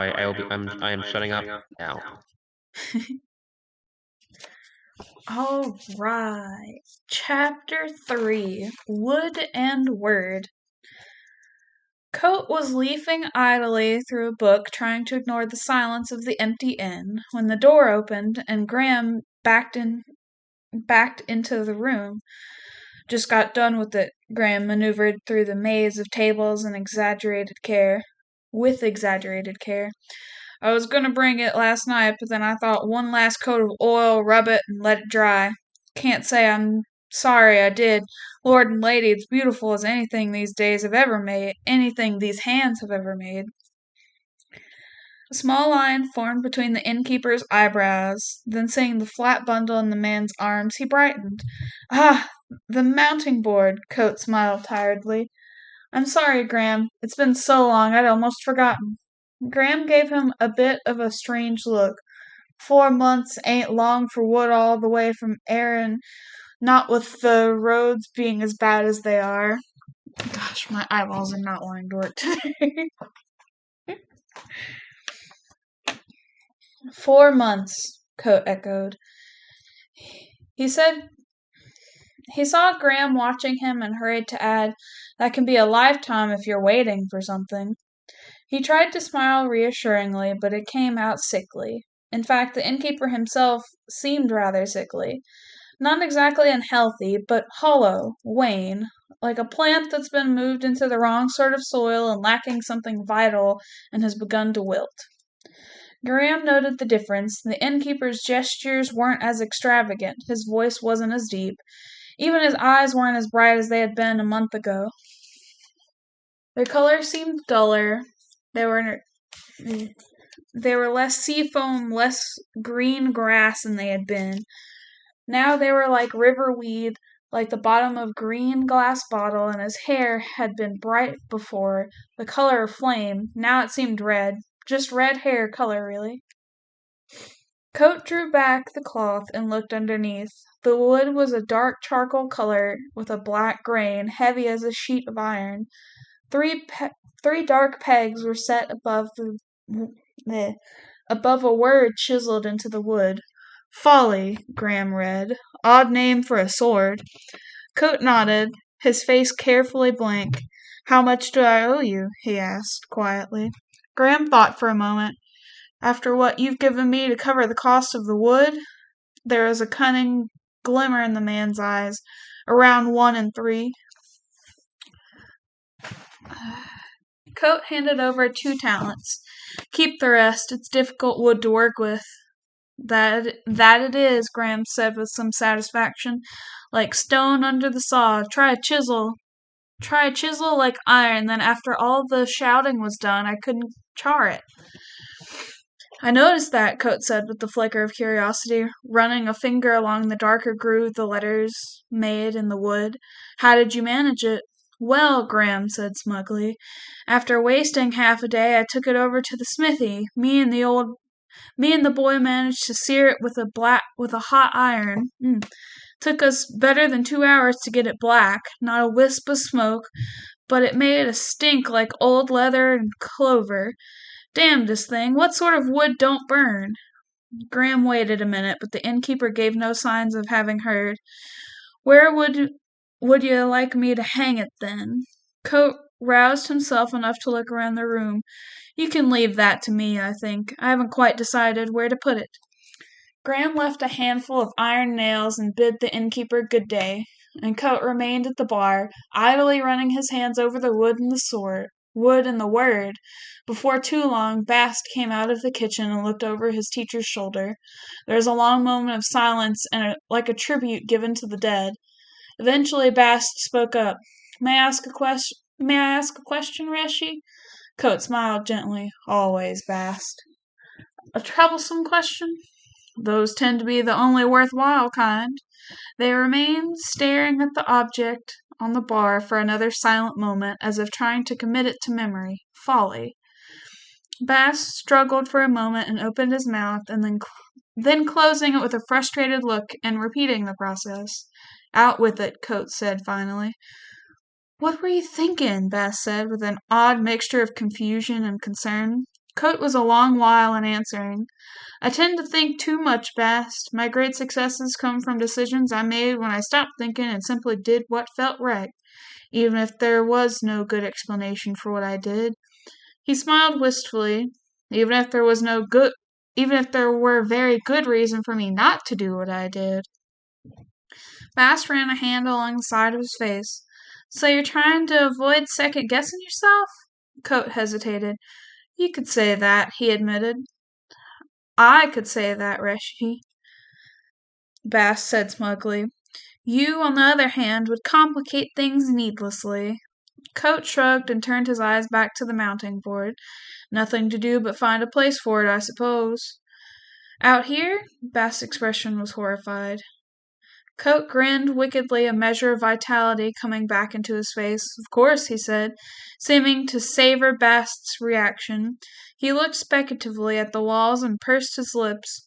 I am shutting up now. All right. Chapter 3 Wood and Word. Coat was leafing idly through a book, trying to ignore the silence of the empty inn, when the door opened and Graham backed into the room. Just got done with it. Graham maneuvered through the maze of tables with exaggerated care. I was going to bring it last night, but then I thought one last coat of oil, rub it, and let it dry. Can't say I'm sorry I did. Lord and lady, it's beautiful as anything these days have ever made, anything these hands have ever made. A small line formed between the innkeeper's eyebrows. Then seeing the flat bundle in the man's arms, he brightened. Ah, the mounting board, Coat smiled tiredly. I'm sorry, Graham. It's been so long I'd almost forgotten. Graham gave him a bit of a strange look. 4 months ain't long for wood all the way from Erin, not with the roads being as bad as they are. Gosh, my eyeballs are not wanting to work today. 4 months, Coat echoed. He said he saw Graham watching him and hurried to add, that can be a lifetime if you're waiting for something. He tried to smile reassuringly, but it came out sickly. In fact, the innkeeper himself seemed rather sickly. Not exactly unhealthy, but hollow, wan, like a plant that's been moved into the wrong sort of soil and lacking something vital and has begun to wilt. Graham noted the difference. The innkeeper's gestures weren't as extravagant, his voice wasn't as deep, even his eyes weren't as bright as they had been a month ago. Their color seemed duller. They were less seafoam, less green grass than they had been. Now they were like river weed, like the bottom of green glass bottle, and his hair had been bright before, the color of flame. Now it seemed red. Just red hair color, really. Coat drew back the cloth and looked underneath. The wood was a dark charcoal color with a black grain, heavy as a sheet of iron. Three dark pegs were set above a word chiseled into the wood. Folly, Graham read. Odd name for a sword. Coat nodded, his face carefully blank. How much do I owe you? He asked quietly. Graham thought for a moment. After what you've given me to cover the cost of the wood? There was a cunning glimmer in the man's eyes. Around 1 and 3. Coat handed over 2 talents. Keep the rest. It's difficult wood to work with. That it is, Graham said with some satisfaction. Like stone under the saw. Try a chisel like iron, then after all the shouting was done, I couldn't char it. I noticed that, Coat said with a flicker of curiosity, running a finger along the darker groove the letters made in the wood. How did you manage it? Well, Graham said smugly, after wasting half a day, I took it over to the smithy. Me and the boy managed to sear it with a hot iron. Took us better than 2 hours to get it black, not a wisp of smoke, but it made a stink like old leather and clover. Damnedest thing, what sort of wood don't burn? Graham waited a minute, but the innkeeper gave no signs of having heard. Where would you like me to hang it, then? Coat roused himself enough to look around the room. You can leave that to me, I think. I haven't quite decided where to put it. Graham left a handful of iron nails and bid the innkeeper good day, and Coat remained at the bar, idly running his hands over the wood and the word. Before too long, Bast came out of the kitchen and looked over his teacher's shoulder. There was a long moment of silence, like a tribute given to the dead. Eventually, Bast spoke up. May I ask a question, Reshi? Coat smiled gently. Always, Bast. A troublesome question? Those tend to be the only worthwhile kind. They remained staring at the object on the bar for another silent moment, as if trying to commit it to memory. Folly. Bast struggled for a moment and opened his mouth, and then closing it with a frustrated look and repeating the process. Out with it, Coat said finally. What were you thinking? Bast said, with an odd mixture of confusion and concern. Coat was a long while in answering. I tend to think too much, Bast. My great successes come from decisions I made when I stopped thinking and simply did what felt right, even if there was no good explanation for what I did. He smiled wistfully. Even if there was no good even if there were very good reason for me not to do what I did. Bast ran a hand along the side of his face. So you're trying to avoid second guessing yourself? Coat hesitated. You could say that, he admitted. I could say that, Reshi, Bast said smugly. You, on the other hand, would complicate things needlessly. Coat shrugged and turned his eyes back to the mounting board. Nothing to do but find a place for it, I suppose. Out here? Bast's expression was horrified. Coat grinned wickedly, a measure of vitality coming back into his face. Of course, he said, seeming to savor Bast's reaction. He looked speculatively at the walls and pursed his lips.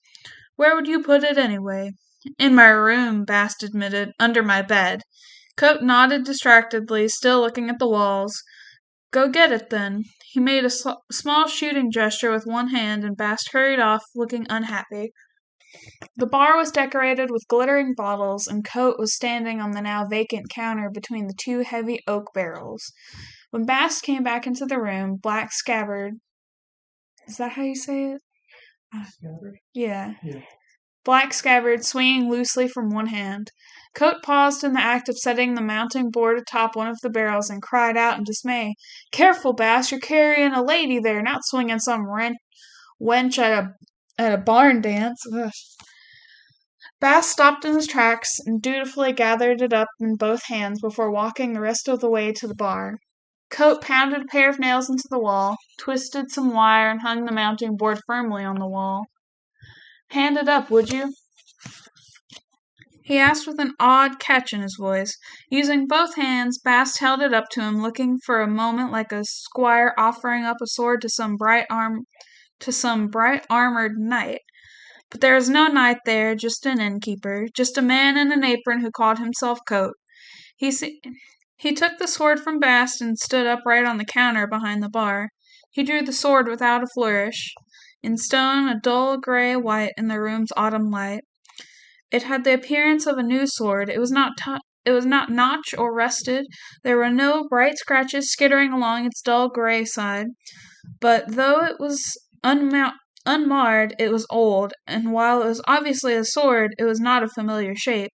Where would you put it, anyway? In my room, Bast admitted, under my bed. Coat nodded distractedly, still looking at the walls. Go get it, then. He made a small shooting gesture with one hand, and Bast hurried off, looking unhappy. The bar was decorated with glittering bottles, and Coat was standing on the now vacant counter between the two heavy oak barrels. When Bast came back into the room, Black Scabbard... Is that how you say it? Scabbard? Yeah. Yeah. Black Scabbard swinging loosely from one hand. Coat paused in the act of setting the mounting board atop one of the barrels and cried out in dismay. Careful, Bast, you're carrying a lady there, not swinging some wench at a barn dance. Ugh. Bast stopped in his tracks and dutifully gathered it up in both hands before walking the rest of the way to the bar. Coat pounded a pair of nails into the wall, twisted some wire, and hung the mounting board firmly on the wall. Hand it up, would you? He asked with an odd catch in his voice. Using both hands, Bast held it up to him, looking for a moment like a squire offering up a sword to some bright armored knight. But there was no knight there, just an innkeeper, just a man in an apron who called himself Coat. He took the sword from Bast and stood upright on the counter behind the bar. He drew the sword without a flourish. In stone, a dull grey white in the room's autumn light. It had the appearance of a new sword. It was not notched or rusted. There were no bright scratches skittering along its dull grey side. But though it was unmarred, it was old, and while it was obviously a sword, it was not of familiar shape.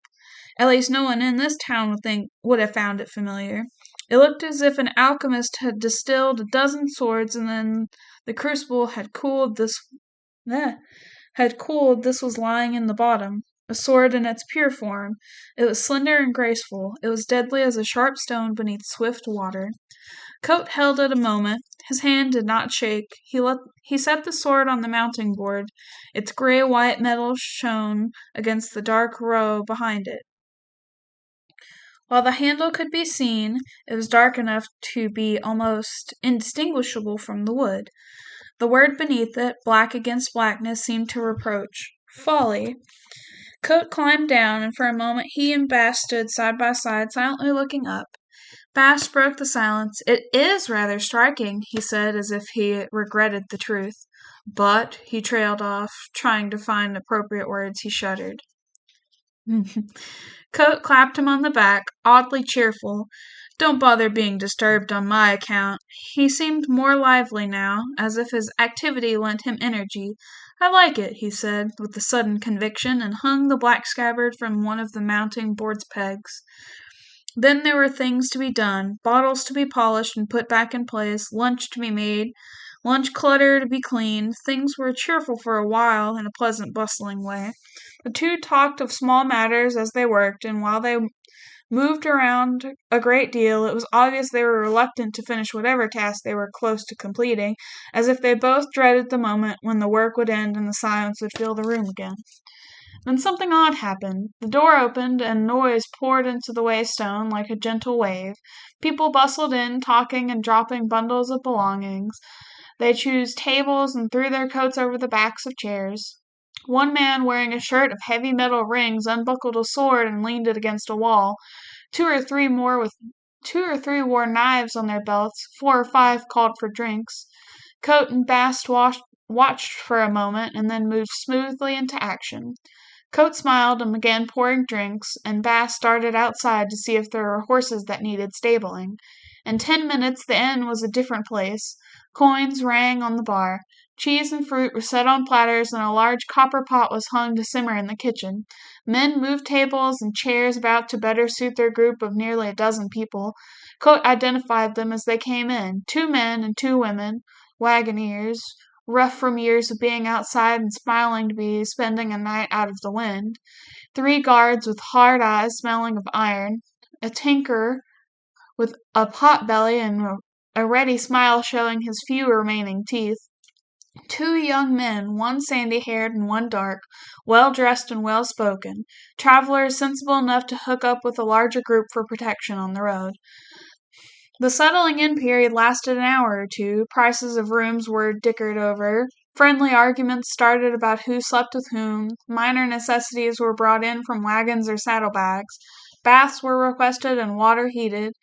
At least no one in this town would have found it familiar. It looked as if an alchemist had distilled a dozen swords, and then the crucible had cooled. This was lying in the bottom. A sword in its pure form. It was slender and graceful. It was deadly as a sharp stone beneath swift water. Coat held it a moment. His hand did not shake. He set the sword on the mounting board. Its grey-white metal shone against the dark row behind it. While the handle could be seen, it was dark enough to be almost indistinguishable from the wood. The word beneath it, black against blackness, seemed to reproach. Folly. Coat climbed down, and for a moment he and Bast stood side by side, silently looking up. Bast broke the silence. It is rather striking, he said, as if he regretted the truth. But, he trailed off, trying to find appropriate words. He shuddered. Coat clapped him on the back, oddly cheerful. Don't bother being disturbed on my account. He seemed more lively now, as if his activity lent him energy. I like it, he said, with a sudden conviction, and hung the black scabbard from one of the mounting board's pegs. Then there were things to be done, bottles to be polished and put back in place, lunch to be made, lunch clutter to be cleaned. Things were cheerful for a while in a pleasant, bustling way. The two talked of small matters as they worked, and while they moved around a great deal, it was obvious they were reluctant to finish whatever task they were close to completing, as if they both dreaded the moment when the work would end and the silence would fill the room again. Then something odd happened. The door opened, and noise poured into the Waystone like a gentle wave. People bustled in, talking and dropping bundles of belongings. They chose tables and threw their coats over the backs of chairs. One man wearing a shirt of heavy metal rings unbuckled a sword and leaned it against a wall. Two or three wore knives on their belts. 4 or 5 called for drinks. Coat and Bast watched for a moment and then moved smoothly into action. Coat smiled and began pouring drinks, and Bast started outside to see if there were horses that needed stabling. In 10 minutes the inn was a different place. Coins rang on the bar. Cheese and fruit were set on platters, and a large copper pot was hung to simmer in the kitchen. Men moved tables and chairs about to better suit their group of nearly a dozen people. Coat identified them as they came in, 2 men and 2 women, wagoners, rough from years of being outside and smiling to be spending a night out of the wind, 3 guards with hard eyes smelling of iron, a tinker with a pot-belly and a ready smile showing his few remaining teeth, 2 young men, one sandy-haired and one dark, well-dressed and well-spoken, travelers sensible enough to hook up with a larger group for protection on the road. The settling-in period lasted an hour or two. Prices of rooms were dickered over. Friendly arguments started about who slept with whom. Minor necessities were brought in from wagons or saddlebags. Baths were requested and water heated.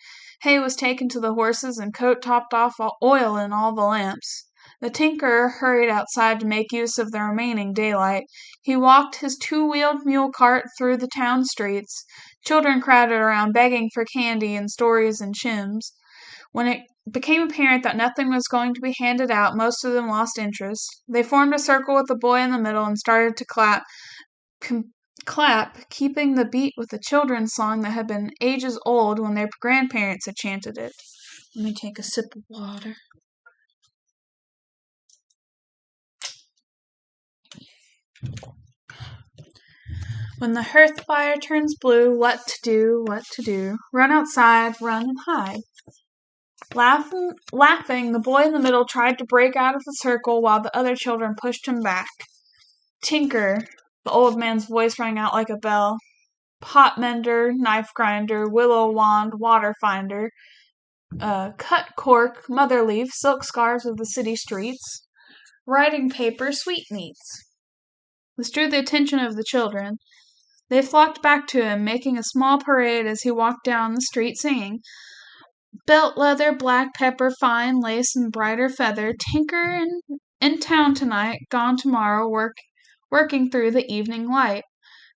Hay was taken to the horses, and Coat topped off oil in all the lamps. The tinker hurried outside to make use of the remaining daylight. He walked his 2-wheeled mule cart through the town streets. Children crowded around, begging for candy and stories and chims. When it became apparent that nothing was going to be handed out, most of them lost interest. They formed a circle with the boy in the middle and started to clap, keeping the beat with a children's song that had been ages old when their grandparents had chanted it. Let me take a sip of water. When the hearth fire turns blue, what to do, what to do? Run outside, run and hide. Laughing, the boy in the middle tried to break out of the circle while the other children pushed him back. Tinker, the old man's voice rang out like a bell. Pot mender, knife grinder, willow wand, water finder, cut cork, mother leaf, silk scarves of the city streets, writing paper, sweetmeats. This drew the attention of the children. They flocked back to him, making a small parade as he walked down the street singing, "Belt leather, black pepper, fine lace, and brighter feather, tinker in town tonight, gone tomorrow, working through the evening light.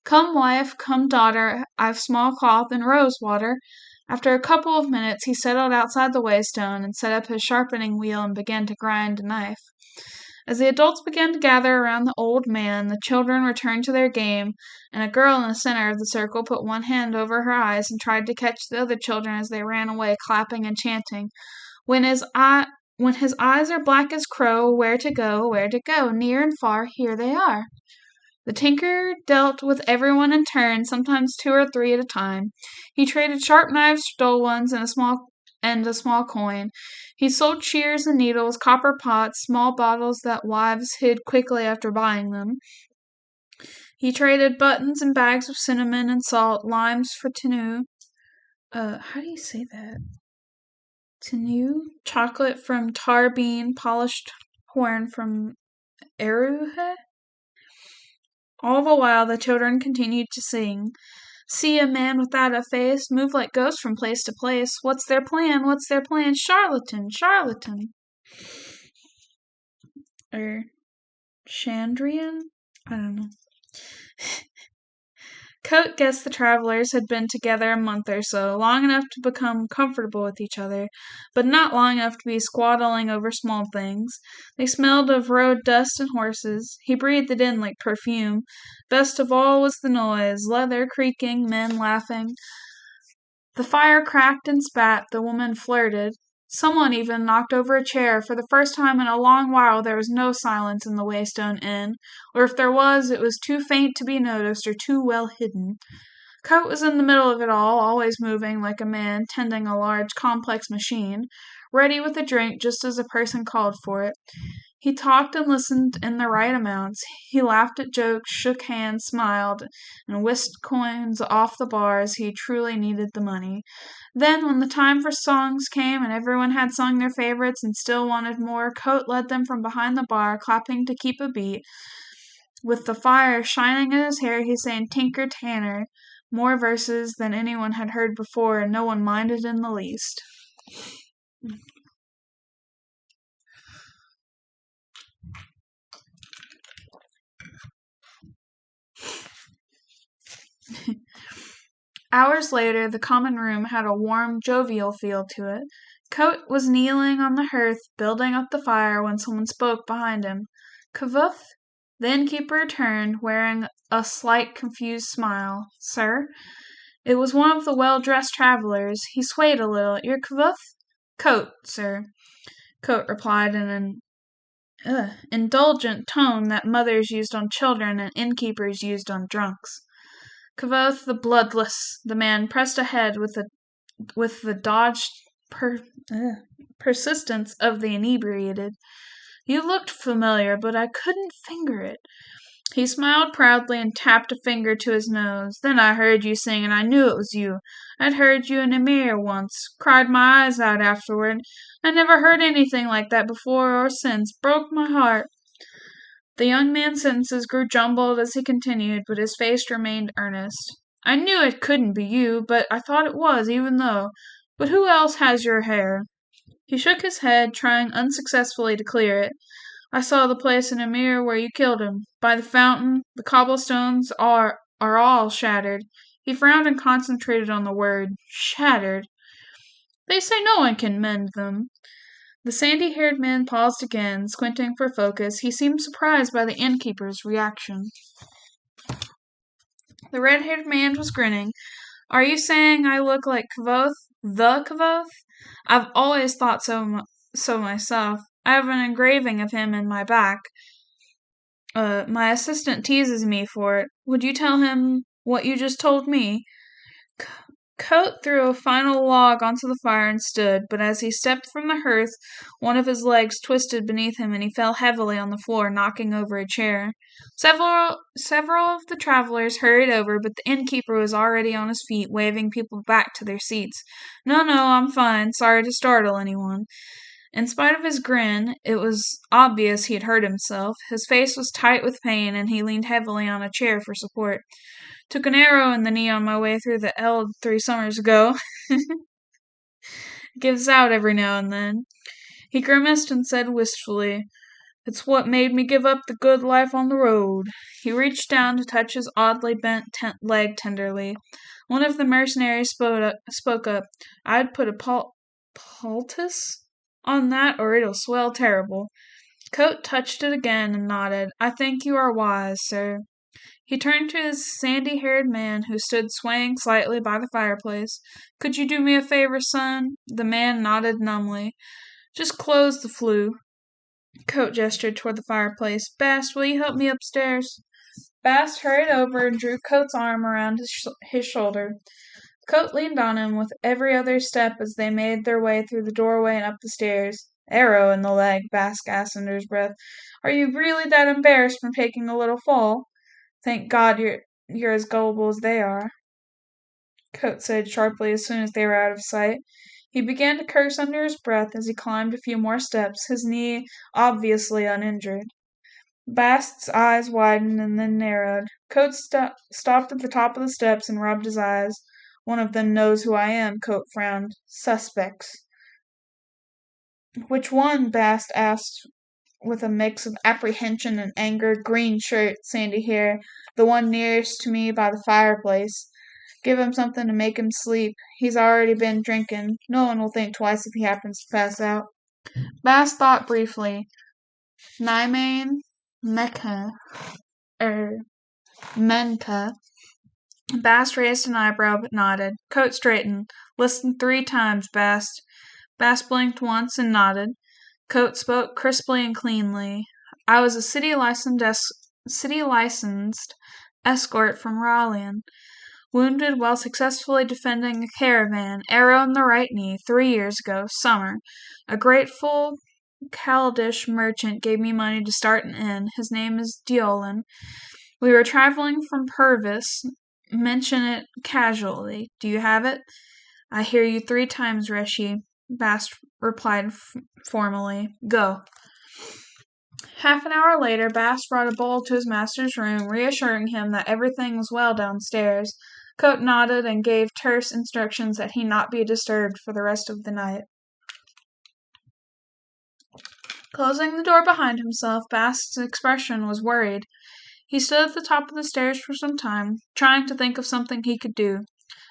Come wife, come daughter, I've small cloth and rose water." After a couple of minutes he settled outside the waystone and set up his sharpening wheel and began to grind a knife. As the adults began to gather around the old man, the children returned to their game, and a girl in the center of the circle put one hand over her eyes and tried to catch the other children as they ran away, clapping and chanting, When his eyes are black as crow, where to go, where to go? Near and far, here they are." The tinker dealt with everyone in turn, sometimes 2 or 3 at a time. He traded sharp knives for dull ones and a small coin. He sold shears and needles, copper pots, small bottles that wives hid quickly after buying them. He traded buttons and bags of cinnamon and salt, limes for tenue. How do you say that? Tenue? Chocolate from tar bean, polished horn from Aruhe? All the while the children continued to sing. "See a man without a face, move like ghosts from place to place. What's their plan? What's their plan? Charlatan! Charlatan!" Chandrian? I don't know. Coat guessed the travelers had been together a month or so, long enough to become comfortable with each other, but not long enough to be squabbling over small things. They smelled of road dust and horses. He breathed it in like perfume. Best of all was the noise, leather creaking, men laughing. The fire cracked and spat, the woman flirted. Someone even knocked over a chair. For the first time in a long while there was no silence in the Waystone Inn, or if there was, it was too faint to be noticed or too well hidden. Coat was in the middle of it all, always moving like a man tending a large, complex machine, ready with a drink just as a person called for it. He talked and listened in the right amounts. He laughed at jokes, shook hands, smiled, and whisked coins off the bar as he truly needed the money. Then, when the time for songs came and everyone had sung their favorites and still wanted more, Coat led them from behind the bar, clapping to keep a beat. With the fire shining in his hair, he sang Tinker Tanner, more verses than anyone had heard before, and no one minded in the least. Hours later, the common room had a warm, jovial feel to it. Coat was kneeling on the hearth, building up the fire, when someone spoke behind him. Kvuth? The innkeeper turned, wearing a slight confused smile. Sir? It was one of the well-dressed travellers. He swayed a little. Your Kvuth? Coat, sir. Coat replied in an indulgent tone that mothers used on children and innkeepers used on drunks. Kvoth the bloodless, the man pressed ahead with the dogged persistence of the inebriated. You looked familiar, but I couldn't finger it. He smiled proudly and tapped a finger to his nose. Then I heard you sing, and I knew it was you. I'd heard you in a mirror once, cried my eyes out afterward. I never heard anything like that before or since. Broke my heart. The young man's sentences grew jumbled as he continued, but his face remained earnest. I knew it couldn't be you, but I thought it was, even though. But who else has your hair? He shook his head, trying unsuccessfully to clear it. I saw the place in a mirror where you killed him. By the fountain, the cobblestones are all shattered. He frowned and concentrated on the word, shattered. They say no one can mend them. The sandy-haired man paused again, squinting for focus. He seemed surprised by the innkeeper's reaction. The red-haired man was grinning. Are you saying I look like Kvoth, the Kvoth? I've always thought so myself. I have an engraving of him in my back. My assistant teases me for it. Would you tell him what you just told me? Coat threw a final log onto the fire and stood, but as he stepped from the hearth, one of his legs twisted beneath him and he fell heavily on the floor, knocking over a chair. Several of the travelers hurried over, but the innkeeper was already on his feet, waving people back to their seats. No, I'm fine. Sorry to startle anyone. In spite of his grin, it was obvious he had hurt himself. His face was tight with pain, and he leaned heavily on a chair for support. Took an arrow in the knee on my way through the Eld 3 summers ago. Gives out every now and then. He grimaced and said wistfully, It's what made me give up the good life on the road. He reached down to touch his oddly bent leg tenderly. One of the mercenaries spoke up. I'd put a poultice on that or it'll swell terrible. Coat touched it again and nodded. I think you are wise, sir. He turned to his sandy-haired man who stood swaying slightly by the fireplace. Could you do me a favor, son? The man nodded numbly. Just close the flue. Coat gestured toward the fireplace. Bast, will you help me upstairs? Bast hurried over and drew Coat's arm around his shoulder. Coat leaned on him with every other step as they made their way through the doorway and up the stairs. Arrow in the leg, Bast gasped under his breath. Are you really that embarrassed from taking a little fall? Thank God you're as gullible as they are, Coat said sharply as soon as they were out of sight. He began to curse under his breath as he climbed a few more steps, his knee obviously uninjured. Bast's eyes widened and then narrowed. Coat stopped at the top of the steps and rubbed his eyes. One of them knows who I am, Coat frowned. Suspects. Which one? Bast asked with a mix of apprehension and anger. Green shirt, sandy hair, the one nearest to me by the fireplace. Give him something to make him sleep. He's already been drinking. No one will think twice if he happens to pass out. Bast thought briefly. Nymane, Menka. Bast raised an eyebrow but nodded. Coat straightened. Listen 3 times, Bast. Bast blinked once and nodded. Coat spoke crisply and cleanly. I was a city-licensed escort from Rallian, wounded while successfully defending a caravan, arrow in the right knee, 3 years ago, summer. A grateful Caldish merchant gave me money to start an inn. His name is Deolin. We were traveling from Purvis. Mention it casually. Do you have it? I hear you 3 times, Reshi. Bast replied formally. Go. Half an hour later, Bast brought a bowl to his master's room, reassuring him that everything was well downstairs. Coat nodded and gave terse instructions that he not be disturbed for the rest of the night. Closing the door behind himself, Bast's expression was worried. He stood at the top of the stairs for some time, trying to think of something he could do.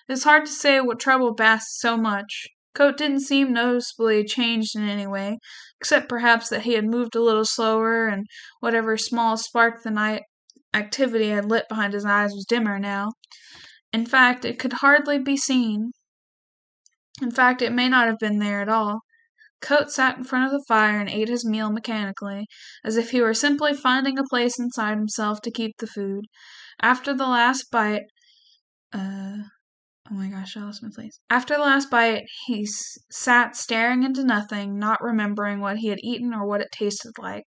It's hard to say what troubled Bast so much. Coat didn't seem noticeably changed in any way, except perhaps that he had moved a little slower, and whatever small spark the night activity had lit behind his eyes was dimmer now. In fact, it could hardly be seen. In fact, it may not have been there at all. Coat sat in front of the fire and ate his meal mechanically, as if he were simply finding a place inside himself to keep the food. After the last bite, oh my gosh, I lost my place. After the last bite, he sat staring into nothing, not remembering what he had eaten or what it tasted like.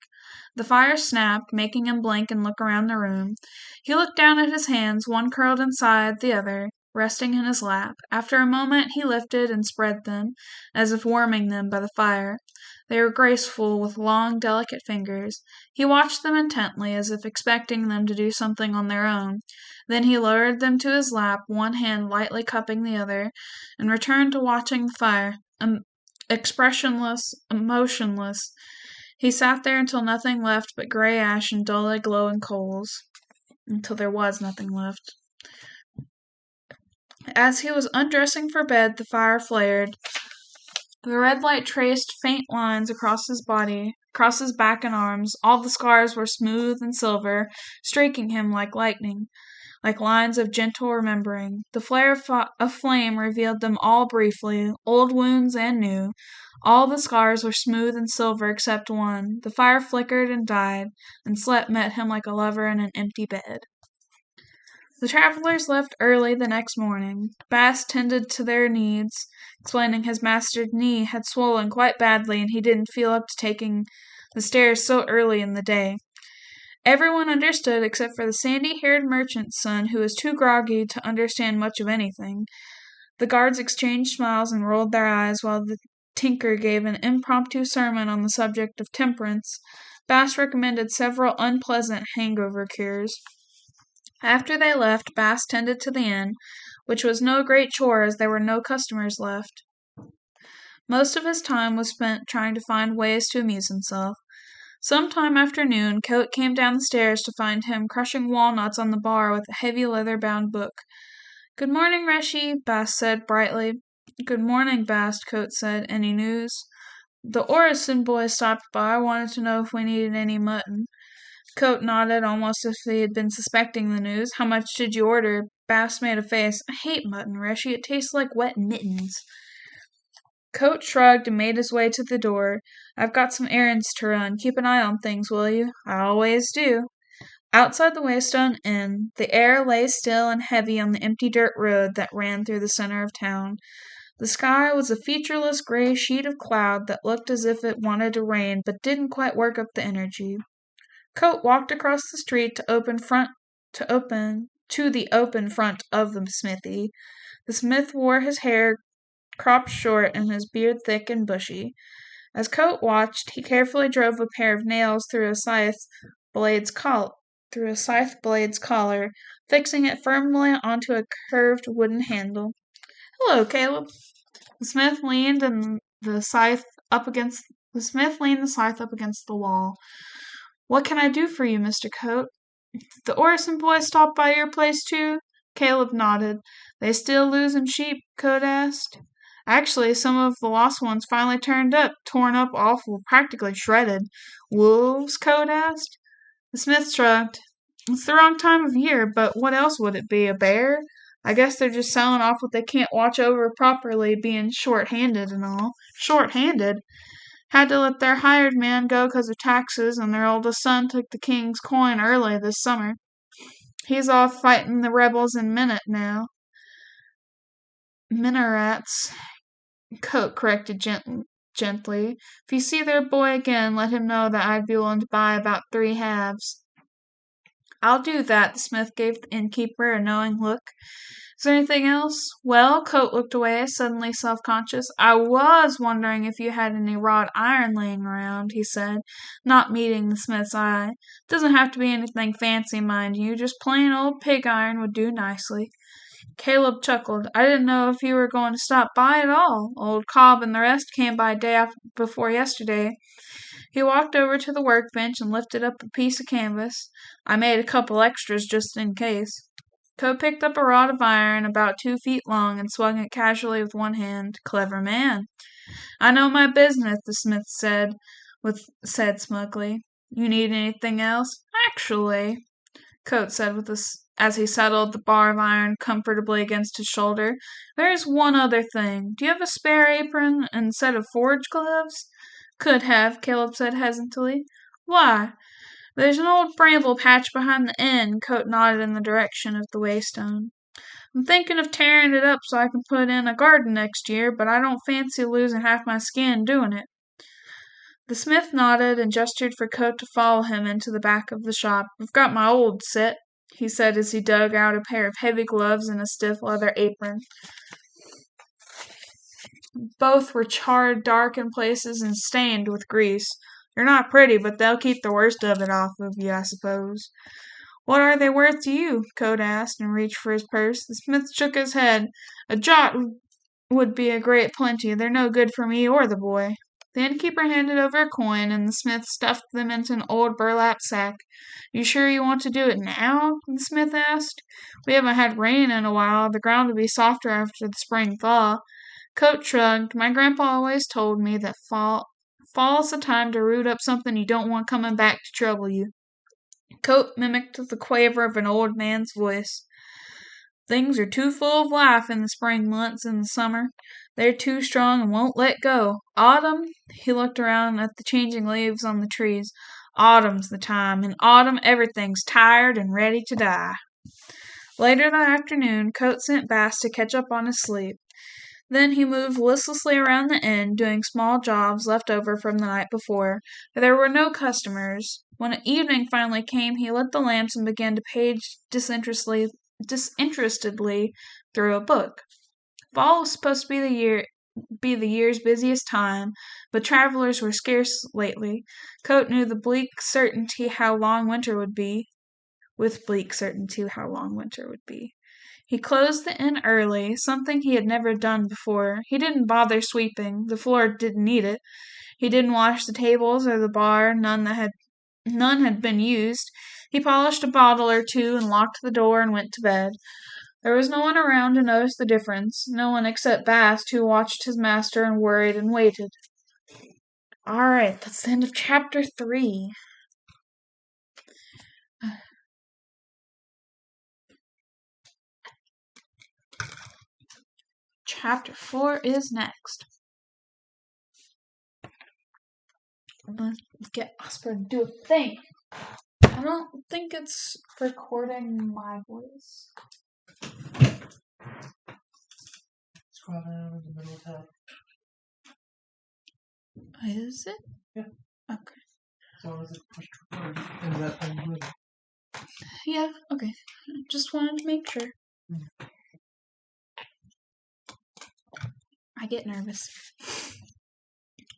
The fire snapped, making him blink and look around the room. He looked down at his hands, one curled inside the other, resting in his lap. After a moment, he lifted and spread them, as if warming them by the fire. They were graceful, with long, delicate fingers. He watched them intently, as if expecting them to do something on their own. Then he lowered them to his lap, one hand lightly cupping the other, and returned to watching the fire, expressionless, emotionless. He sat there until nothing left but gray ash and dully glowing coals. Until there was nothing left. As he was undressing for bed, the fire flared. The red light traced faint lines across his body, across his back and arms. All the scars were smooth and silver, streaking him like lightning, like lines of gentle remembering. The flare of flame revealed them all briefly, old wounds and new. All the scars were smooth and silver except one. The fire flickered and died, and sleep met him like a lover in an empty bed. The travelers left early the next morning. Bast tended to their needs, explaining his master's knee had swollen quite badly and he didn't feel up to taking the stairs so early in the day. Everyone understood except for the sandy-haired merchant's son, who was too groggy to understand much of anything. The guards exchanged smiles and rolled their eyes while the tinker gave an impromptu sermon on the subject of temperance. Bast recommended several unpleasant hangover cures. After they left, Bast tended to the inn, which was no great chore as there were no customers left. Most of his time was spent trying to find ways to amuse himself. Some time after noon, Coat came down the stairs to find him crushing walnuts on the bar with a heavy leather-bound book. "Good morning, Reshi," Bast said brightly. "Good morning, Bast," Coat said. "Any news?" "The Orison boy stopped by, wanted to know if we needed any mutton." Coat nodded, almost as if he had been suspecting the news. "How much did you order?" Bast made a face. "I hate mutton, Reshi. It tastes like wet mittens." Coat shrugged and made his way to the door. "I've got some errands to run. Keep an eye on things, will you?" "I always do." Outside the Waystone Inn, the air lay still and heavy on the empty dirt road that ran through the center of town. The sky was a featureless gray sheet of cloud that looked as if it wanted to rain but didn't quite work up the energy. Coat walked across the street to the open front of the smithy. The smith wore his hair cropped short and his beard thick and bushy. As Coat watched, he carefully drove a pair of nails through a scythe blade's collar, fixing it firmly onto a curved wooden handle. "Hello, Caleb." The smith leaned the scythe up against the wall. "What can I do for you, Mr. Coat?" "The Orison boys stop by your place, too?" Caleb nodded. "They still losing sheep?" Coat asked. "Actually, some of the lost ones finally turned up, torn up awful, practically shredded." "Wolves?" Coat asked. The smith shrugged. "It's the wrong time of year, but what else would it be? A bear? I guess they're just selling off what they can't watch over properly, being short-handed and all." "Short-handed?" "Had to let their hired man go 'cause of taxes, and their oldest son took the king's coin early this summer. He's off fighting the rebels in Minarats," Coat corrected gently. "If you see their boy again, let him know that I'd be willing to buy about 3 halves." "I'll do that," the smith gave the innkeeper a knowing look. "Is there anything else?" "Well," Coat looked away, suddenly self-conscious. "I was wondering if you had any wrought iron laying around," he said, not meeting the smith's eye. "Doesn't have to be anything fancy, mind you. Just plain old pig iron would do nicely." Caleb chuckled. "I didn't know if you were going to stop by at all. Old Cobb and the rest came by day before yesterday." He walked over to the workbench and lifted up a piece of canvas. "I made a couple extras just in case." Coat picked up a rod of iron about 2 feet long and swung it casually with one hand. Clever man. I know my business, the smith said smugly. You need anything else? Actually, Coat said as he settled the bar of iron comfortably against his shoulder, there is one other thing. Do you have a spare apron and a set of forage gloves? Could have, Caleb said hesitantly. Why? There's an old bramble patch behind the inn. Coat nodded in the direction of the waystone. I'm thinking of tearing it up so I can put in a garden next year, but I don't fancy losing half my skin doing it. The smith nodded and gestured for Coat to follow him into the back of the shop. I've got my old set, he said as he dug out a pair of heavy gloves and a stiff leather apron. Both were charred dark in places and stained with grease. They're not pretty, but they'll keep the worst of it off of you, I suppose. What are they worth to you? Coat asked and reached for his purse. The smith shook his head. A jot would be a great plenty. They're no good for me or the boy. The innkeeper handed over a coin, and the smith stuffed them into an old burlap sack. You sure you want to do it now? The smith asked. We haven't had rain in a while. The ground will be softer after the spring thaw. Coat shrugged. My grandpa always told me that fall's the time to root up something you don't want coming back to trouble you. Coat mimicked the quaver of an old man's voice. Things are too full of life in the spring months and the summer. They're too strong and won't let go. Autumn, he looked around at the changing leaves on the trees. Autumn's the time. In autumn, everything's tired and ready to die. Later that afternoon, Coat sent Bass to catch up on his sleep. Then he moved listlessly around the inn, doing small jobs left over from the night before. There were no customers. When evening finally came, he lit the lamps and began to page disinterestedly through a book. Fall was supposed to be the year's busiest time, but travelers were scarce lately. Coat knew with bleak certainty how long winter would be. He closed the inn early, something he had never done before. He didn't bother sweeping. The floor didn't need it. He didn't wash the tables or the bar. None had been used. He polished a bottle or two and locked the door and went to bed. There was no one around to notice the difference. No one except Bast, who watched his master and worried and waited. All right, that's the end of chapter 3. Chapter 4 is next. Let's get Oscar to do a thing. I don't think it's recording my voice. Scroll down in the middle tab. Is it? Yeah. Okay. As long as it's pushed record and that I'm good. Yeah, okay. Just wanted to make sure. I get nervous.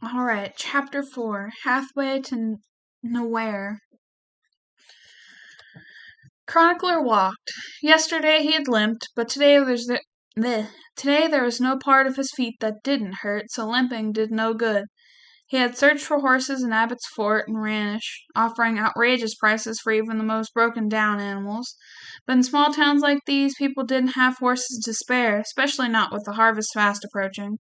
Alright, chapter 4. Halfway to Nowhere. Chronicler walked. Yesterday he had limped, but today there was no part of his feet that didn't hurt, so limping did no good. He had searched for horses in Abbott's Fort and Ranish, offering outrageous prices for even the most broken-down animals. But in small towns like these, people didn't have horses to spare, especially not with the harvest fast approaching.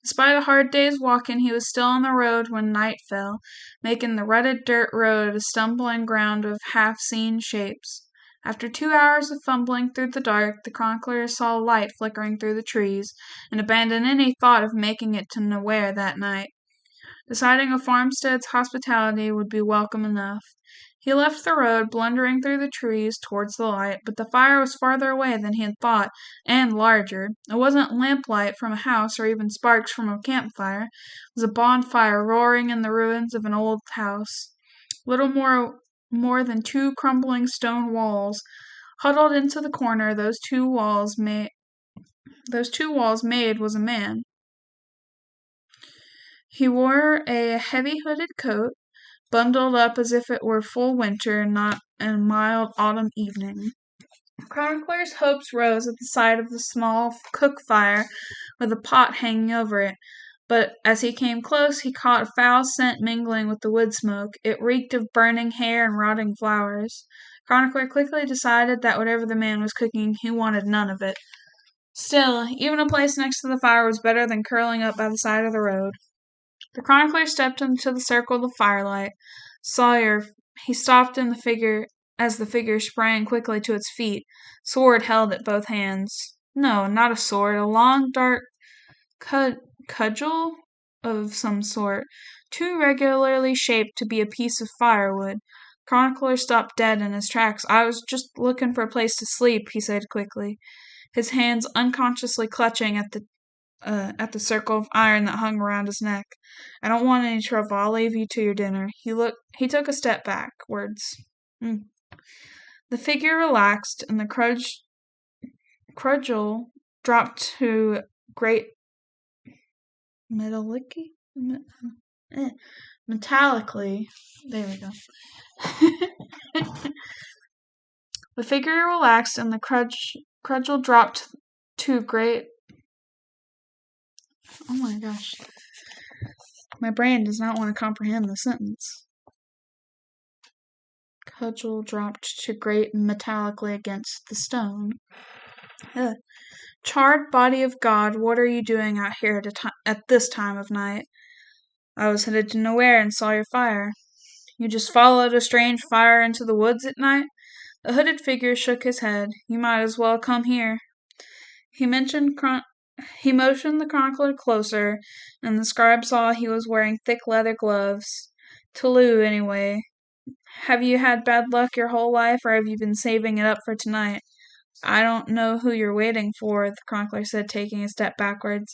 Despite a hard day's walking, he was still on the road when night fell, making the rutted dirt road a stumbling ground of half-seen shapes. After 2 hours of fumbling through the dark, the chronicler saw a light flickering through the trees, and abandoned any thought of making it to Nowhere that night. Deciding a farmstead's hospitality would be welcome enough. He left the road, blundering through the trees towards the light, but the fire was farther away than he had thought, and larger. It wasn't lamplight from a house or even sparks from a campfire. It was a bonfire roaring in the ruins of an old house. Little more than 2 crumbling stone walls. Huddled into the corner those two walls made was a man. He wore a heavy hooded coat, bundled up as if it were full winter and not a mild autumn evening. Chronicler's hopes rose at the sight of the small cook fire with a pot hanging over it. But as he came close, he caught a foul scent mingling with the wood smoke. It reeked of burning hair and rotting flowers. Chronicler quickly decided that whatever the man was cooking, he wanted none of it. Still, even a place next to the fire was better than curling up by the side of the road. The chronicler stepped into the circle of the firelight. He stopped in the figure as the figure sprang quickly to its feet, sword held at both hands. No, not a sword, a long, dark cudgel of some sort, too regularly shaped to be a piece of firewood. Chronicler stopped dead in his tracks. I was just looking for a place to sleep, he said quickly, his hands unconsciously clutching at the circle of iron that hung around his neck. I don't want any trouble. I'll leave you to your dinner. He took a step backwards. The figure relaxed, and the cudgel dropped to great metallically. There we go. The figure relaxed, and the cudgel dropped to great. Oh my gosh. My brain does not want to comprehend the sentence. Cudgel dropped to grate metallically against the stone. Charred body of God, what are you doing out here at this time of night? I was headed to nowhere and saw your fire. You just followed a strange fire into the woods at night? The hooded figure shook his head. You might as well come here. He motioned the chronicler closer, and the scribe saw he was wearing thick leather gloves. Toulouse, anyway. Have you had bad luck your whole life, or have you been saving it up for tonight? I don't know who you're waiting for, the chronicler said, taking a step backwards,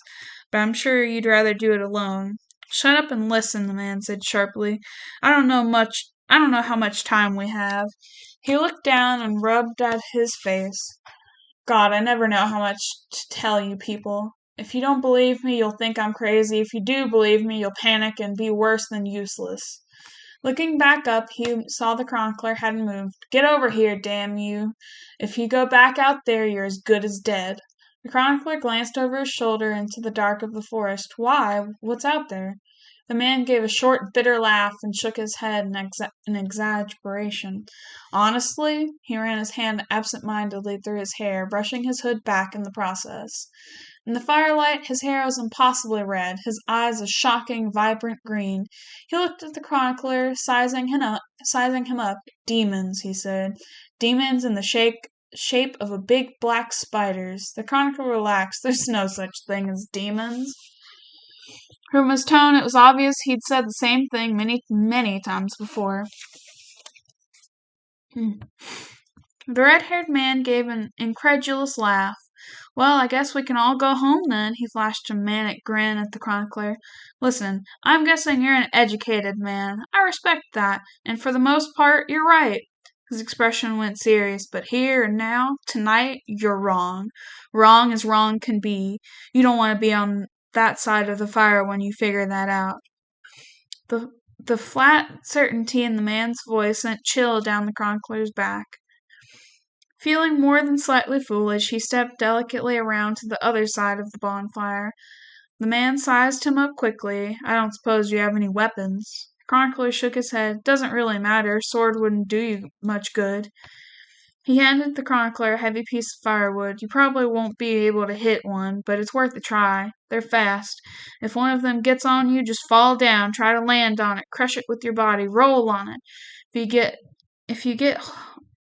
but I'm sure you'd rather do it alone. Shut up and listen, the man said sharply. I don't know how much time we have. He looked down and rubbed at his face. God, I never know how much to tell you people. If you don't believe me, you'll think I'm crazy. If you do believe me, you'll panic and be worse than useless. Looking back up, he saw the chronicler hadn't moved. Get over here, damn you. If you go back out there, you're as good as dead. The chronicler glanced over his shoulder into the dark of the forest. Why? What's out there? The man gave a short, bitter laugh and shook his head in exaggeration. Honestly, he ran his hand absent-mindedly through his hair, brushing his hood back in the process. In the firelight, his hair was impossibly red, his eyes a shocking, vibrant green. He looked at the chronicler, sizing him up. Demons, he said. Demons in the shape of a big black spiders. The chronicler relaxed. There's no such thing as demons. From his tone, it was obvious he'd said the same thing many, many times before. The red-haired man gave an incredulous laugh. Well, I guess we can all go home then, he flashed a manic grin at the chronicler. Listen, I'm guessing you're an educated man. I respect that, and for the most part, you're right. His expression went serious, but here and now, tonight, you're wrong. Wrong as wrong can be. You don't want to be on that side of the fire when you figure that out. The flat certainty in the man's voice sent chill down the chronicler's back. Feeling more than slightly foolish, he stepped delicately around to the other side of the bonfire. The man sized him up quickly. I don't suppose you have any weapons. The chronicler shook his head. Doesn't really matter. Sword wouldn't do you much good. He handed the chronicler a heavy piece of firewood. You probably won't be able to hit one, but it's worth a try. They're fast. If one of them gets on you, just fall down, try to land on it, crush it with your body, roll on it. If you get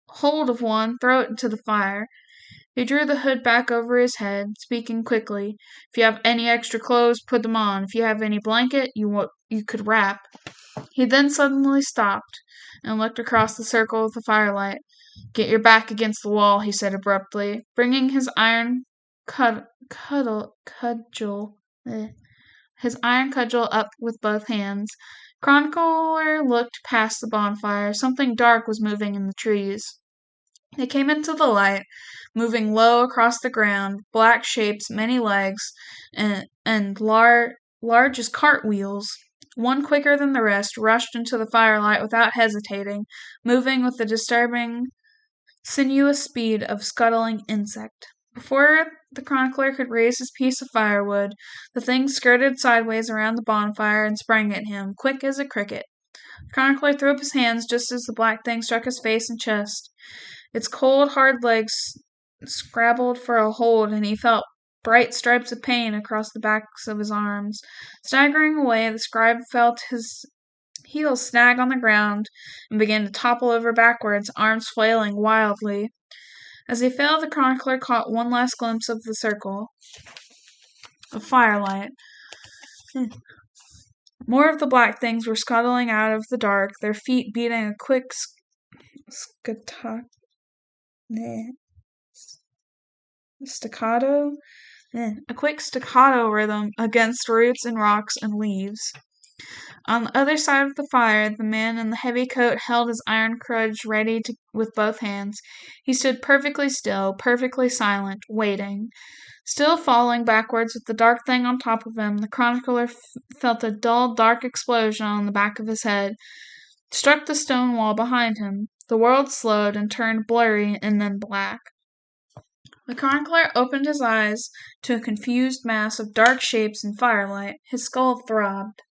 hold of one, throw it into the fire. He drew the hood back over his head, speaking quickly. If you have any extra clothes, put them on. If you have any blanket, you could wrap. He then suddenly stopped and looked across the circle of the firelight. Get your back against the wall, he said abruptly, bringing his iron cudgel up with both hands. Chronicler looked past the bonfire. Something dark was moving in the trees. They came into the light, moving low across the ground, black shapes, many legs, and large as cartwheels. One quicker than the rest rushed into the firelight without hesitating, moving with the disturbing, sinuous speed of scuttling insect. Before the chronicler could raise his piece of firewood, the thing skirted sideways around the bonfire and sprang at him, quick as a cricket. The chronicler threw up his hands just as the black thing struck his face and chest. Its cold, hard legs scrabbled for a hold, and he felt bright stripes of pain across the backs of his arms. Staggering away, the scribe felt his heels snag on the ground and began to topple over backwards, arms flailing wildly. As he fell, the chronicler caught one last glimpse of the circle of firelight. More of the black things were scuttling out of the dark, their feet beating a quick staccato rhythm against roots and rocks and leaves. On the other side of the fire, the man in the heavy coat held his iron crutch ready with both hands. He stood perfectly still, perfectly silent, waiting. Still falling backwards with the dark thing on top of him, the chronicler felt a dull, dark explosion on the back of his head. It struck the stone wall behind him. The world slowed and turned blurry and then black. The chronicler opened his eyes to a confused mass of dark shapes and firelight. His skull throbbed.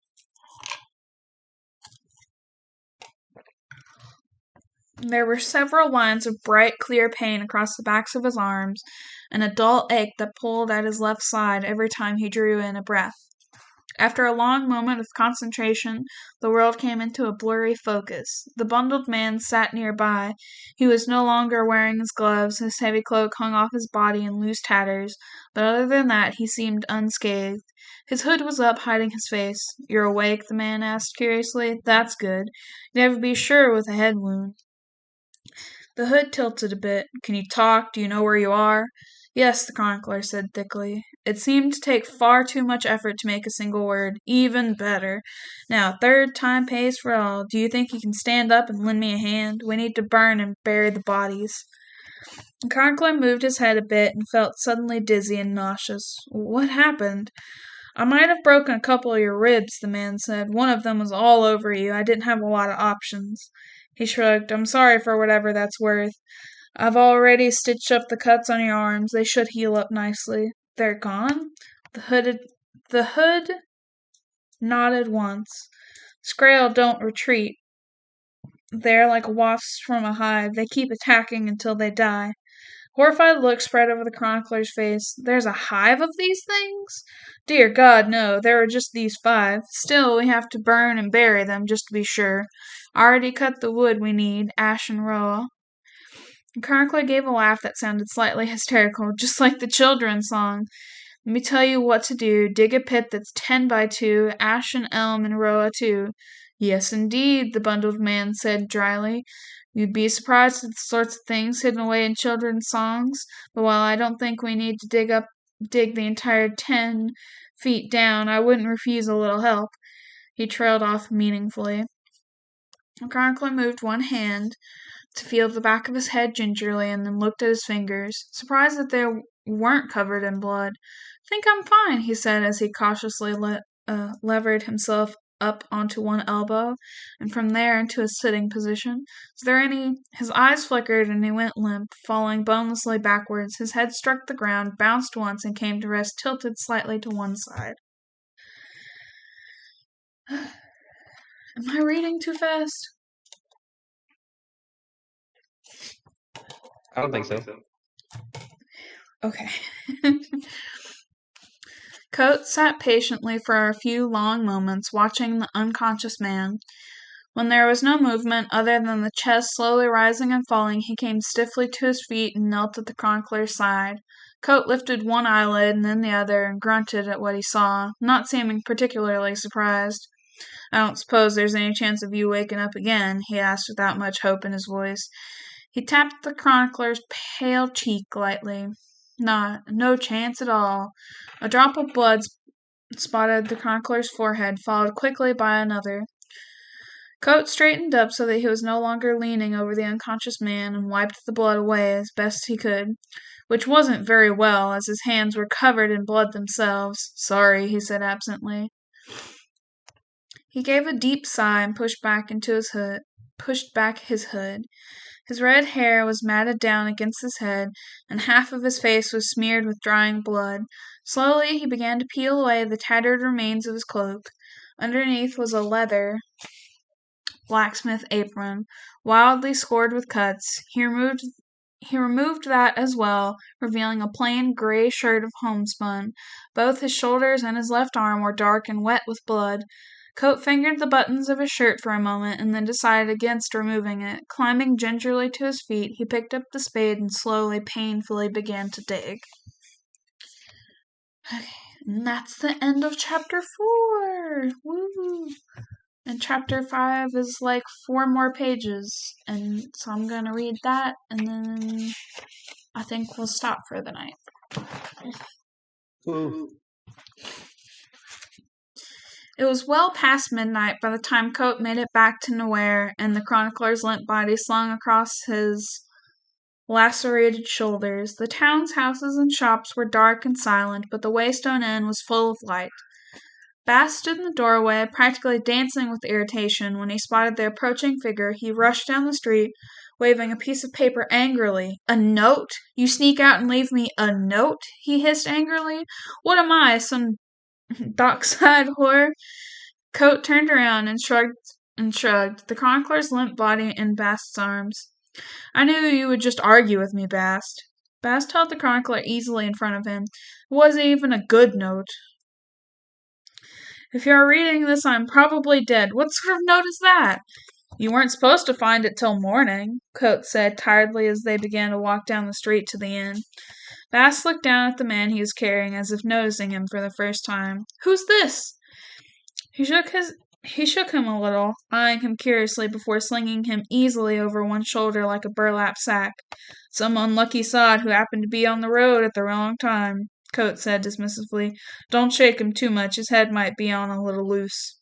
There were several lines of bright, clear pain across the backs of his arms, and a dull ache that pulled at his left side every time he drew in a breath. After a long moment of concentration, the world came into a blurry focus. The bundled man sat nearby. He was no longer wearing his gloves. His heavy cloak hung off his body in loose tatters, but other than that, he seemed unscathed. His hood was up, hiding his face. "You're awake?" the man asked curiously. "That's good. You'd never be sure with a head wound." The hood tilted a bit. "Can you talk? Do you know where you are?" "Yes," the chronicler said thickly. It seemed to take far too much effort to make a single word. "Even better. Now, third time pays for all. Do you think you can stand up and lend me a hand? We need to burn and bury the bodies." The chronicler moved his head a bit and felt suddenly dizzy and nauseous. "What happened?" "I might have broken a couple of your ribs," the man said. "One of them was all over you. I didn't have a lot of options." He shrugged. "I'm sorry for whatever that's worth. I've already stitched up the cuts on your arms. They should heal up nicely." "They're gone?" The hood nodded once. "Scrael don't retreat. They're like wasps from a hive. They keep attacking until they die." Horrified look spread over the chronicler's face. "There's a hive of these things?" "Dear God, no. There are just these 5. Still, we have to burn and bury them, just to be sure. I already cut the wood we need, ash and roa." The chronicler gave a laugh that sounded slightly hysterical, just like the children's song. "Let me tell you what to do. Dig a pit that's 10 by 2, ash and elm and roa too." "Yes, indeed," the bundled man said dryly. "You'd be surprised at the sorts of things hidden away in children's songs. But while I don't think we need to dig the entire 10 feet down, I wouldn't refuse a little help." He trailed off meaningfully. The chronicler moved one hand to feel the back of his head gingerly and then looked at his fingers, surprised that they weren't covered in blood. "Think I'm fine," he said as he cautiously levered himself up onto one elbow, and from there into a sitting position. "Is there any—" His eyes flickered and he went limp, falling bonelessly backwards. His head struck the ground, bounced once, and came to rest tilted slightly to one side. Am I reading too fast? I don't think so. Okay. Coates sat patiently for a few long moments, watching the unconscious man. When there was no movement other than the chest slowly rising and falling, he came stiffly to his feet and knelt at the chronicler's side. Coate lifted one eyelid and then the other and grunted at what he saw, not seeming particularly surprised. "I don't suppose there's any chance of you waking up again?" he asked without much hope in his voice. He tapped the chronicler's pale cheek lightly. "No chance at all." A drop of blood spotted the chronicler's forehead, followed quickly by another. Coate straightened up so that he was no longer leaning over the unconscious man and wiped the blood away as best he could, which wasn't very well, as his hands were covered in blood themselves. "Sorry," he said absently. He gave a deep sigh and pushed back his hood. His red hair was matted down against his head, and half of his face was smeared with drying blood. Slowly he began to peel away the tattered remains of his cloak. Underneath was a leather blacksmith apron, wildly scored with cuts. He removed that as well, revealing a plain gray shirt of homespun. Both his shoulders and his left arm were dark and wet with blood. Coat fingered the buttons of his shirt for a moment and then decided against removing it. Climbing gingerly to his feet, he picked up the spade and slowly, painfully began to dig. Okay, and that's the end of chapter 4. Woo! And chapter 5 is like 4 more pages, and so I'm going to read that, and then I think we'll stop for the night. Woo. It was well past midnight by the time Coat made it back to Nowhere, and the chronicler's limp body slung across his lacerated shoulders. The town's houses and shops were dark and silent, but the Waystone Inn was full of light. Bass stood in the doorway, practically dancing with irritation. When he spotted the approaching figure, he rushed down the street, waving a piece of paper angrily. "A note? You sneak out and leave me a note?" he hissed angrily. "What am I, some dockside whore?" Coat turned around and shrugged, the chronicler's limp body in Bast's arms. "I knew you would just argue with me, Bast." Bast held the chronicler easily in front of him. It wasn't even a good note. "If you are reading this, I'm probably dead. What sort of note is that?" "You weren't supposed to find it till morning," Coat said tiredly as they began to walk down the street to the inn. Bast looked down at the man he was carrying as if noticing him for the first time. "Who's this?" He shook him a little, eyeing him curiously before slinging him easily over one shoulder like a burlap sack. "Some unlucky sod who happened to be on the road at the wrong time," Coat said dismissively. "Don't shake him too much, his head might be on a little loose."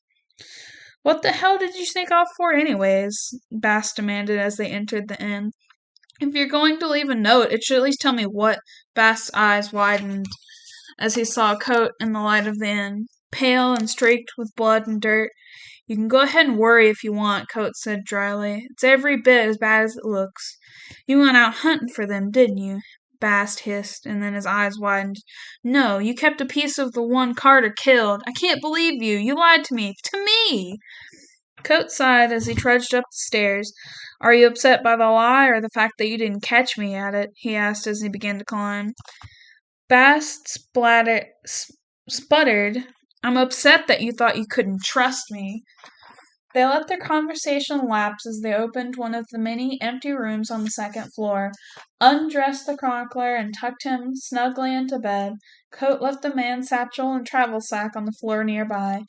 "What the hell did you sneak off for anyways?" Bast demanded as they entered the inn. "If you're going to leave a note, it should at least tell me what." Bast's eyes widened as he saw Coat in the light of the inn, pale and streaked with blood and dirt. "You can go ahead and worry if you want," Coat said dryly. "It's every bit as bad as it looks." "You went out hunting for them, didn't you?" Bast hissed, and then his eyes widened. "No, you kept a piece of the one Carter killed. I can't believe you. You lied to me. To me!" Coat sighed as he trudged up the stairs. "Are you upset by the lie, or the fact that you didn't catch me at it?" he asked as he began to climb. Bast sputtered. "I'm upset that you thought you couldn't trust me." They let their conversation lapse as they opened one of the many empty rooms on the second floor, undressed the chronicler, and tucked him snugly into bed. Coat left the man's satchel and travel sack on the floor nearby.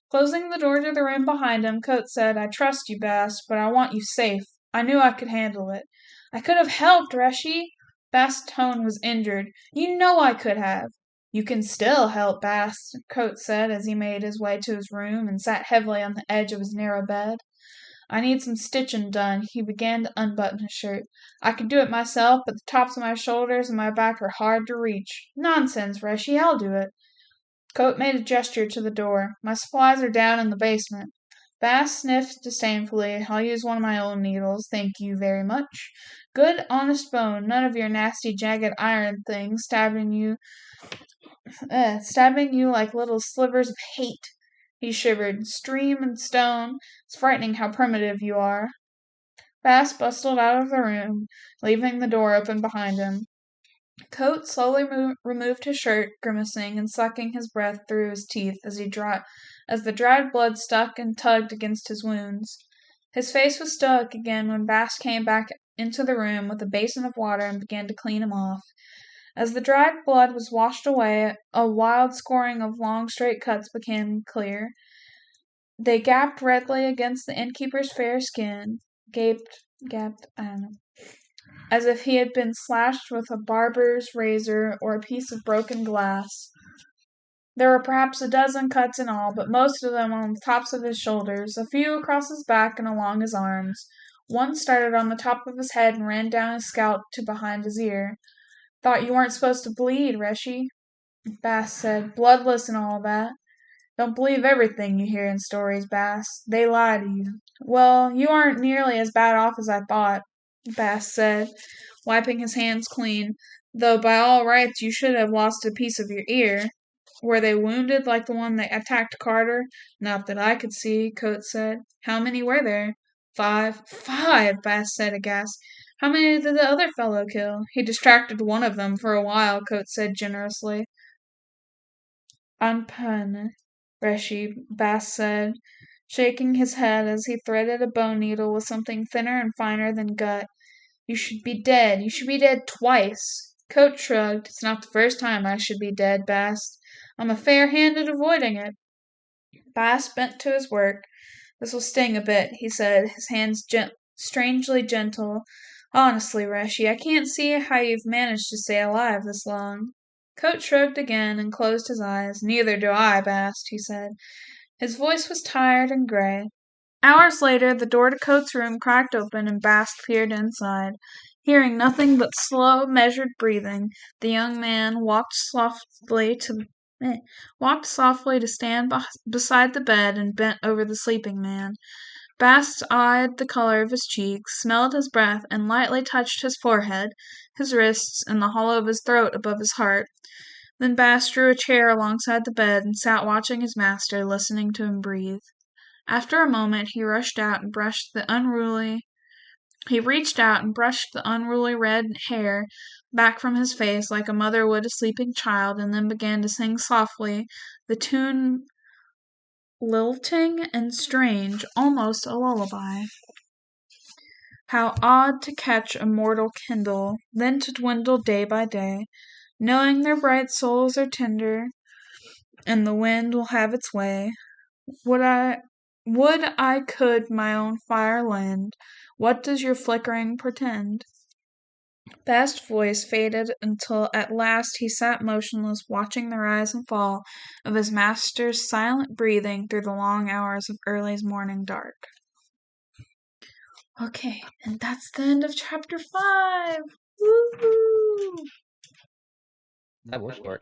Closing the door to the room behind him, Coat said, "I trust you, Bast, but I want you safe. I knew I could handle it." "I could have helped, Reshi." Bast's tone was injured. "You know I could have." "You can still help, Bast," Coat said as he made his way to his room and sat heavily on the edge of his narrow bed. "I need some stitching done." He began to unbutton his shirt. "I could do it myself, but the tops of my shoulders and my back are hard to reach." "Nonsense, Reshi, I'll do it." Coat made a gesture to the door. "My supplies are down in the basement." Bast sniffed disdainfully. "I'll use one of my own needles, thank you very much. Good, honest bone, none of your nasty, jagged iron things stabbing you like little slivers of hate." He shivered. "Stream and stone. It's frightening how primitive you are." Bast bustled out of the room, leaving the door open behind him. Coat slowly removed his shirt, grimacing and sucking his breath through his teeth as the dried blood stuck and tugged against his wounds. His face was stoic again when Bast came back into the room with a basin of water and began to clean him off. As the dried blood was washed away, a wild scoring of long straight cuts became clear. They gaped redly against the innkeeper's fair skin. Gapped, I don't know. As if he had been slashed with a barber's razor or a piece of broken glass. There were perhaps a dozen cuts in all, but most of them on the tops of his shoulders, a few across his back and along his arms. One started on the top of his head and ran down his scalp to behind his ear. "Thought you weren't supposed to bleed, Reshi," Bast said. "Bloodless and all that." "Don't believe everything you hear in stories, Bast. They lie to you." "Well, you aren't nearly as bad off as I thought." Bass said, wiping his hands clean, though by all rights you should have lost a piece of your ear. Were they wounded like the one that attacked Carter? Not that I could see, Coates said. How many were there? 5. 5, Bass said aghast. How many did the other fellow kill? He distracted one of them for a while, Coates said generously. Unpun, Reshi, Bass said, shaking his head as he threaded a bone needle with something thinner and finer than gut. You should be dead. You should be dead twice. Coates shrugged. It's not the first time I should be dead, Bass. I'm a fair hand at avoiding it. Bass bent to his work. This will sting a bit, he said, his hands strangely gentle. Honestly, Reshi, I can't see how you've managed to stay alive this long. Coates shrugged again and closed his eyes. Neither do I, Bast, he said. His voice was tired and gray. Hours later, the door to Coates' room cracked open and Bast peered inside. Hearing nothing but slow, measured breathing, the young man walked softly to stand beside the bed and bent over the sleeping man. Bast eyed the color of his cheeks, smelled his breath, and lightly touched his forehead, his wrists, and the hollow of his throat above his heart. Then Bast drew a chair alongside the bed and sat watching his master, listening to him breathe. After a moment, he reached out and brushed the unruly red hair back from his face like a mother would a sleeping child, and then began to sing softly, the tune lilting and strange, almost a lullaby. How odd to catch a mortal kindle, then to dwindle day by day, knowing their bright souls are tender, and the wind will have its way. Would I could my own fire lend. What does your flickering portend? Bast's voice faded until at last he sat motionless, watching the rise and fall of his master's silent breathing through the long hours of early morning dark. Okay, and that's the end of chapter 5. Woo! That was short.